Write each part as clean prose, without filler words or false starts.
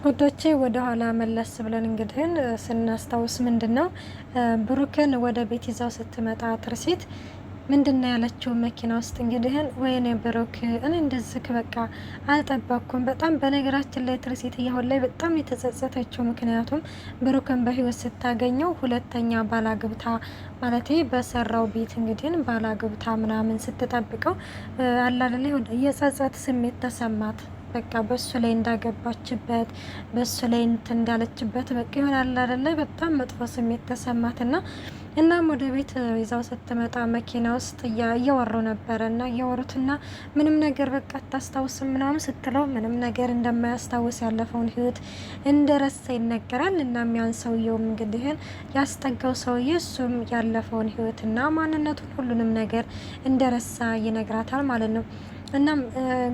ወዶቼ ወደ ኋላ መለስ ብለን እንግዲህ ስናስታውስ ምንድነው ብሩክን ወደ ቤት ይዛው ስትመጣ ትርሲት ምንድነው ያለችው መኪና ውስጥ እንግዲህ ወይኔ ብሩክ እኔ እንደዚህ በቃ አልጠበቅኩም። በጣም በነገራችን ላይ ትርሲት እያሁን ላይ በጣም የተጸጸተችው ምክንያቱም ብሩክን በህይወት ስታገኘው ሁለተኛ ባላግብታ ማለት በሰራው ቤት እንግዲህ ባላግብታ ምናምን ስትጠብቀው አላለ የጸጸት ስሜት ተሰማት። በቃ በሱ ላይ እንዳገባችበት በሱ ላይ እንዳለችበት በቃ ይሆናል አይደለ በጣም መጥፎ ስሜት ተሰማትና እናም ወደ ቤት ይዛው ስትመጣ መኪና ውስጥ እያወሩ ነበረና እያወሩትና ምንም ነገር በቃ አታስታውስም ምናምን ስትለው ምንም ነገር እንደማያስታውስ ያለፈውን ህይወት እንደረሳ ይነገራል። እናም ያን ሰውየውም እንግዲህ ያስጠጋው ሰውዬ እሱም ያለፈውን ህይወትና ማንነቱን ሁሉንም ነገር እንደረሳ ይነግራታል ማለት ነው። እናም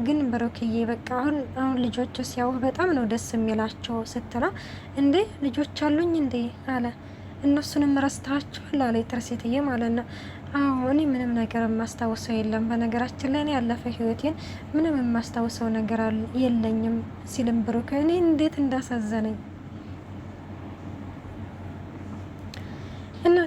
ግን ብሩክዬ በቃ አሁን ልጆቹ ሲያዩህ በጣም ነው ደስ የሚላቸው ስትለው እንዴ ልጆች አሉኝ እንዴ አለ። እነሱንም ረስተሃቸዋል አለ ትርሲትዬ ማለት ነው። አዎ እኔ ምንም ነገር የማስታውሰው የለም በነገራችን ላይ ያለፈ ህይወቴን ምንም የማስታውሰው ነገር የለኝም ሲልም ብሩክ እኔ እንዴት እንዳሳዘነኝ እና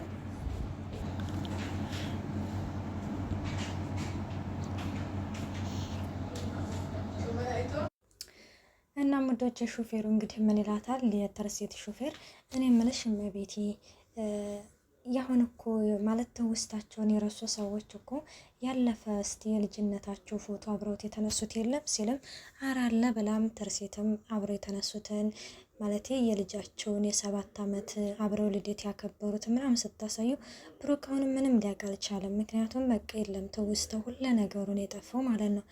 እና ሙዶች ሹፌሩ እንግዲህ ምን ይላታል የትርሲት ሹፌር እኔ ምንሽ እመቤቴ ያሁን እኮ ማለት ትውስታቸውን የረሱ ሰዎች እኮ ያለፈ እስቲ የልጅነታቸው ፎቶ አብረውት የተነሱት የለም ሲልም አራለ በላም ትርሲትም አብረው የተነሱትን ማለት የልጃቸውን የ7 አመት አብረው ልደት ያከበሩት ምናምን ስታሳዩ ብሩክ አሁን ምንም ሊያውቅ አልቻለም። ምክንያቱም በቃ የለም ትውስተው ሁሉ ነገሩን የጠፋው ማለት ነው።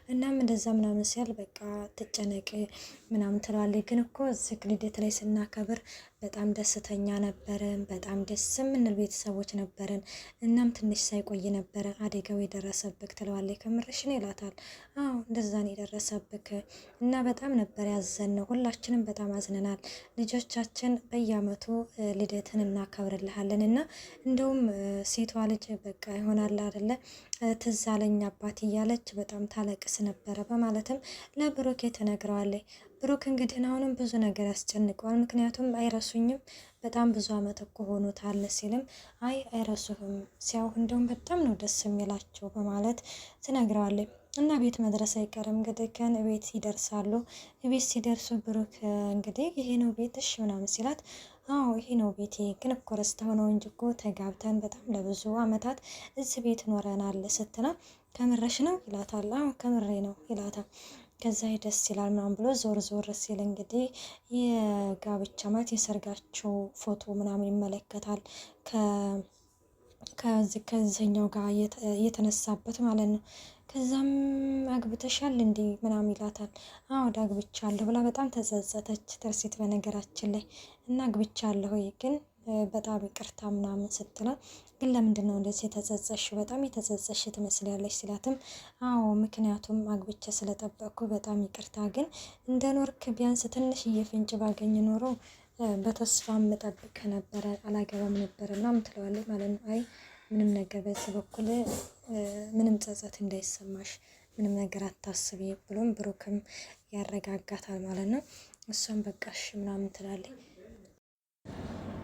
እናም እንደዛ ምናምን ሲያል በቃ ትጨነቅ ምናምን ትላለች። ግን እኮ እዚህ ልደት ላይ ስናከብር በጣም ደስተኛ ነበረን፣ በጣም ደስ የምንል ቤተሰቦች ነበረን። እናም ትንሽ ሳይቆይ ነበረ አደጋው የደረሰብክ ትለዋለች። ከምርሽን ይላታል። አዎ እንደዛ ነው የደረሰብክ እና በጣም ነበር ያዘነው፣ ሁላችንም በጣም አዝነናል። ልጆቻችን በየአመቱ ልደትን እናከብርልሃለን እና እንደውም ሴቷ ልጅ በቃ ይሆናል አይደለ ትዝ አለኝ አባት እያለች በጣም ታለቅስ ነበረ በማለትም ለብሩክ ትነግረዋለች። ብሩክ እንግዲህ አሁንም ብዙ ነገር ያስጨንቀዋል። ምክንያቱም አይረሱኝም በጣም ብዙ አመት እኮ ሆኖታል ሲልም አይ አይረሱህም ሲያው እንደውም በጣም ነው ደስ የሚላቸው በማለት ትነግረዋለች። እና ቤት መድረስ አይቀርም እንግዲህ ከን ቤት ይደርሳሉ። ቤት ሲደርሱ ብሩክ እንግዲህ ይሄ ነው ቤትሽ ምናምን ሲላት አዎ ይሄ ነው ቤቴ፣ ግን እኮ ረስተኸው ነው እንጂ እኮ ተጋብተን በጣም ለብዙ አመታት እዚህ ቤት ኖረናል ስትላ ከምረሽ ነው ይላታል። አዎ ከምሬ ነው ይላታል። ከዛ ደስ ይላል ምናምን ብሎ ዞር ዞር ሲል እንግዲህ የጋብቻ ማለት የሰርጋቸው ፎቶ ምናምን ይመለከታል ከዚህኛው ጋር የተነሳበት ማለት ነው። ከዛም አግብተሻል እንዴ ምናምን ይላታል። አዎ አግብቻለሁ ብላ በጣም ተጸጸተች ትርሲት በነገራችን ላይ እና አግብቻለሁ ግን በጣም ይቅርታ ምናምን ስትለው ግን ለምንድን ነው እንደዚህ የተጸጸሽ? በጣም የተጸጸሽ ትመስላለች ሲላትም አዎ ምክንያቱም አግብቼ ስለጠበቅኩ በጣም ይቅርታ፣ ግን እንደኖርክ ቢያንስ ትንሽዬ ፍንጭ ባገኝ ኖሮ በተስፋ መጠብቅ ነበረ አላገባም ነበር እና ምትለዋለች ማለት ነው። አይ ምንም ነገር በዚህ በኩል ምንም ጸጸት እንዳይሰማሽ ምንም ነገር አታስቢ ብሎም ብሩክም ያረጋጋታል ማለት ነው። እሷም በቃሽ ምናምን ትላለች።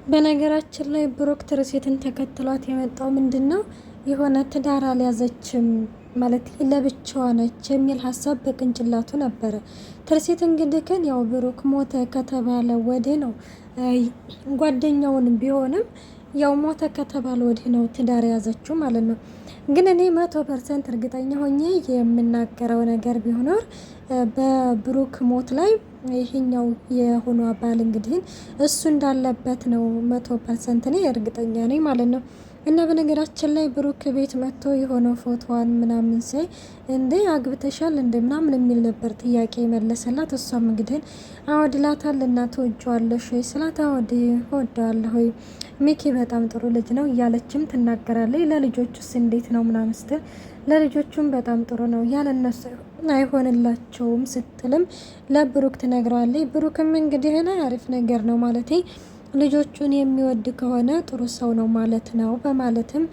በነገራችን ላይ ብሩክ ትርሲትን ተከትሏት የመጣው ምንድነው የሆነ ትዳር አልያዘችም ማለት ለብቻዋ ነች የሚል ሀሳብ በቅንጭላቱ ነበረ። ትርሲት እንግዲህ ግን ያው ብሩክ ሞተ ከተባለ ወዲህ ነው ጓደኛውን ቢሆንም ያው ሞተ ከተባለ ወዲህ ነው ትዳር ያዘችው ማለት ነው። ግን እኔ 100% እርግጠኛ ሆኜ የምናገረው ነገር ቢሆን በብሩክ ሞት ላይ ይሄኛው የሆነ ባል እንግዲህ እሱ እንዳለበት ነው 100% እኔ እርግጠኛ ነኝ ማለት ነው። እና በነገራችን ላይ ብሩክ ቤት መጥቶ የሆነ ፎቶዋን ምናምን ሳይ እንዴ አግብተሻል እንደ ምናምን የሚል ነበር ጥያቄ መለሰላት። እሷም እንግዲህ አወድላታል እና ትወጂዋለሽ ወይ ስላት አወድ እወደዋለሁ ወይ ሚኪ በጣም ጥሩ ልጅ ነው እያለችም ትናገራለች። ለልጆቹስ እንዴት ነው ምናምን ስትል ለልጆቹም በጣም ጥሩ ነው ያለነሱ አይሆንላቸውም ስትልም ለብሩክ ትነግረዋለች። ብሩክም እንግዲህ አሪፍ ነገር ነው ማለቴ ልጆቹን የሚወድ ከሆነ ጥሩ ሰው ነው ማለት ነው በማለትም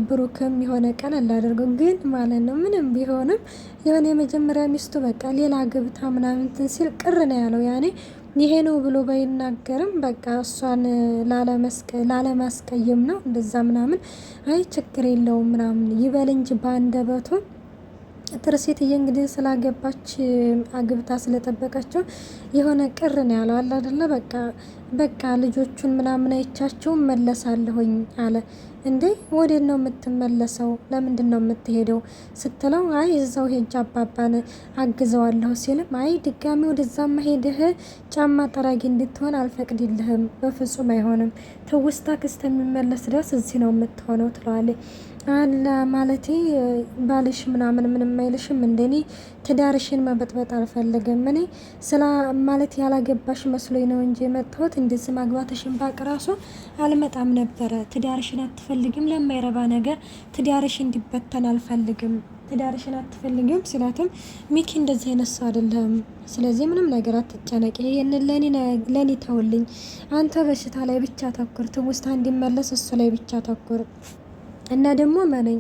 ብሩክም የሆነ ቀለል አድርገው ግን ማለት ነው ምንም ቢሆንም የሆነ የመጀመሪያ ሚስቱ በቃ ሌላ ግብታ ምናምን ሲል ቅር ነው ያለው። ያኔ ይሄ ነው ብሎ ባይናገርም በቃ እሷን ላለማስቀየም ነው እንደዛ ምናምን አይ ችግር የለውም ምናምን ይበል እንጂ በአንደበቱ ትርሲትዬ እንግዲህ ስላገባች አግብታ ስለጠበቀችው የሆነ ቅር ነው ያለው አለ አይደለ በቃ ልጆቹን ምናምን አይቻቸው መለሳለሁኝ አለ። እንዴ ወዴት ነው የምትመለሰው? ለምንድን ነው የምትሄደው ስትለው አይ እዛው ሄጅ አባባን አግዘዋለሁ ሲልም አይ ድጋሚ ወደዛማ ሄደህ ጫማ ጠራጊ እንድትሆን አልፈቅድልህም፣ በፍጹም አይሆንም፣ ትውስታ እስከሚመለስ ድረስ እዚህ ነው የምትሆነው ትለዋለች። አላ ማለቴ ባልሽ ምንም አይልሽም እንደኔ ትዳርሽን መበጥበጥ አልፈልግም። እኔ ስላ ማለት ያላገባሽ መስሎኝ ነው እንጂ የመጣሁት እንደዚህ ማግባትሽን ባቅ ራሱ አልመጣም ነበረ። ትዳርሽን አትፈልግም፣ ለማይረባ ነገር ትዳርሽ እንዲበተን አልፈልግም። ትዳርሽን አትፈልግም ሲላትም ሚኪ እንደዚህ አይነት ሰው አይደለም፣ ስለዚህ ምንም ነገር አትጨነቂ፣ ይሄንን ለኔ ተውልኝ፣ አንተ በሽታ ላይ ብቻ ተኩር፣ ትውስታ እንዲመለስ እሱ ላይ ብቻ ተኩር እና ደግሞ መነኝ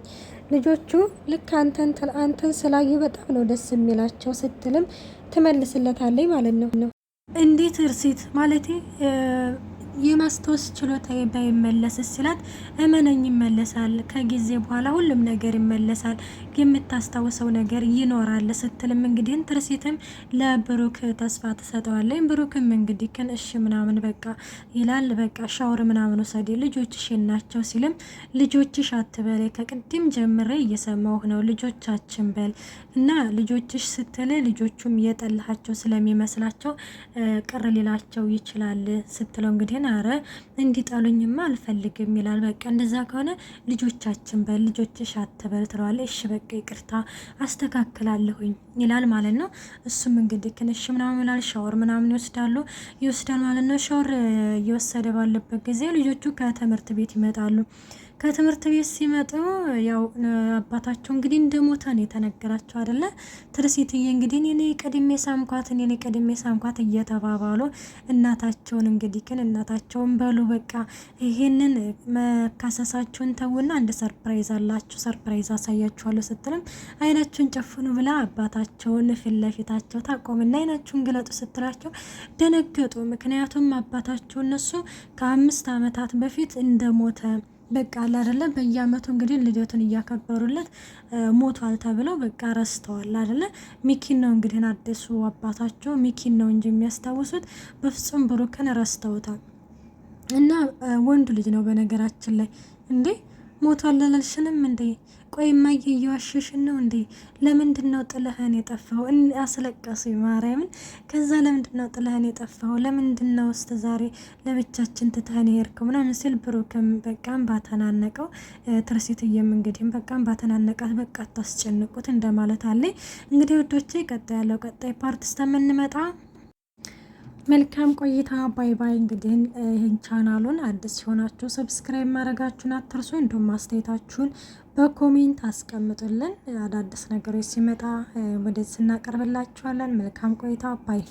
ልጆቹ ልክ አንተን ስላዩ በጣም ነው ደስ የሚላቸው ስትልም ትመልስለታለች ማለት ነው። እንዴት እርሲት ማለቴ የማስታወስ ችሎታ ባይመለስ ስላት እመነኝ ይመለሳል፣ ከጊዜ በኋላ ሁሉም ነገር ይመለሳል፣ የምታስታውሰው ነገር ይኖራል ስትልም እንግዲህ ትርሲትም ለብሩክ ተስፋ ትሰጠዋለች። ብሩክም እንግዲህ እሺ ምናምን በቃ ይላል። በቃ ሻወር ምናምን ወሰዲ ልጆችሽ ናቸው ሲልም ልጆችሽ አትበል፣ ከቅድም ጀምሬ እየሰማሁ ነው፣ ልጆቻችን በል እና ልጆችሽ ስትል ልጆቹም እየጠላሃቸው ስለሚመስላቸው ቅር ሊላቸው ይችላል ስትለው እንግዲህ አረ እንዲጠሉኝማ አልፈልግም ይላል። በቃ እንደዛ ከሆነ ልጆቻችን በል ልጆችሽ አትበል ትለዋለች። እሺ በቃ ይቅርታ አስተካክላለሁኝ ይላል ማለት ነው። እሱም እንግዲህ ክንሽ ምናምን ይላል። ሻወር ምናምን ይወስዳል ማለት ነው። ሻወር እየወሰደ ባለበት ጊዜ ልጆቹ ከትምህርት ቤት ይመጣሉ። ከትምህርት ቤት ሲመጡ ያው አባታቸው እንግዲህ እንደሞተ ነው የተነገራቸው አይደለ። ትርሲትዬ እንግዲህ እኔ ቀድሜ ሳምኳት እየተባባሉ እናታቸውን እንግዲህ እናታቸውን በሉ በቃ ይሄንን መካሰሳችሁን ተውና አንድ ሰርፕራይዝ አላችሁ፣ ሰርፕራይዝ አሳያችኋለሁ ስትልም አይናችሁን ጨፍኑ ብላ አባታቸውን ፊት ለፊታቸው ታቆምና አይናችሁን ግለጡ ስትላቸው ደነገጡ። ምክንያቱም አባታቸው እነሱ ከ5 ዓመታት በፊት እንደሞተ በቃ አለ አይደለ በየአመቱ እንግዲህ ልደቱን እያከበሩለት ሞቷል ተብለው በቃ ረስተዋል አይደለ። ሚኪን ነው እንግዲህ አዲሱ አባታቸው ሚኪን ነው እንጂ የሚያስታውሱት በፍጹም ብሩክን ረስተውታል። እና ወንዱ ልጅ ነው በነገራችን ላይ እንዴ ሞቷል አላልሽንም እንዴ? ቆይ ማየ እየዋሸሽን ነው እንዴ? ለምንድን ነው ጥለህን የጠፋው? አስለቀሱ ማርያምን። ከዛ ለምንድን ነው ጥለህን የጠፋው? ለምንድን ነው እስከ ዛሬ ለብቻችን ትተህን የሄድከው? ምናምን ሲል ብሩክም በቃም ባተናነቀው፣ ትርሲትዬም እንግዲህ በቃም ባተናነቃት፣ በቃ ታስጨንቁት እንደማለት አለ እንግዲህ ወዶቼ። ቀጣይ ፓርት እስከምንመጣ መልካም ቆይታ። ባይ ባይ። እንግዲህ ይህን ቻናሉን አዲስ ሲሆናችሁ ሰብስክራይብ ማድረጋችሁን አትርሱ። እንዲሁም ማስተያየታችሁን በኮሜንት አስቀምጡልን። አዳዲስ ነገሮች ሲመጣ ወደዚህ እናቀርብላችኋለን። መልካም ቆይታ ባይ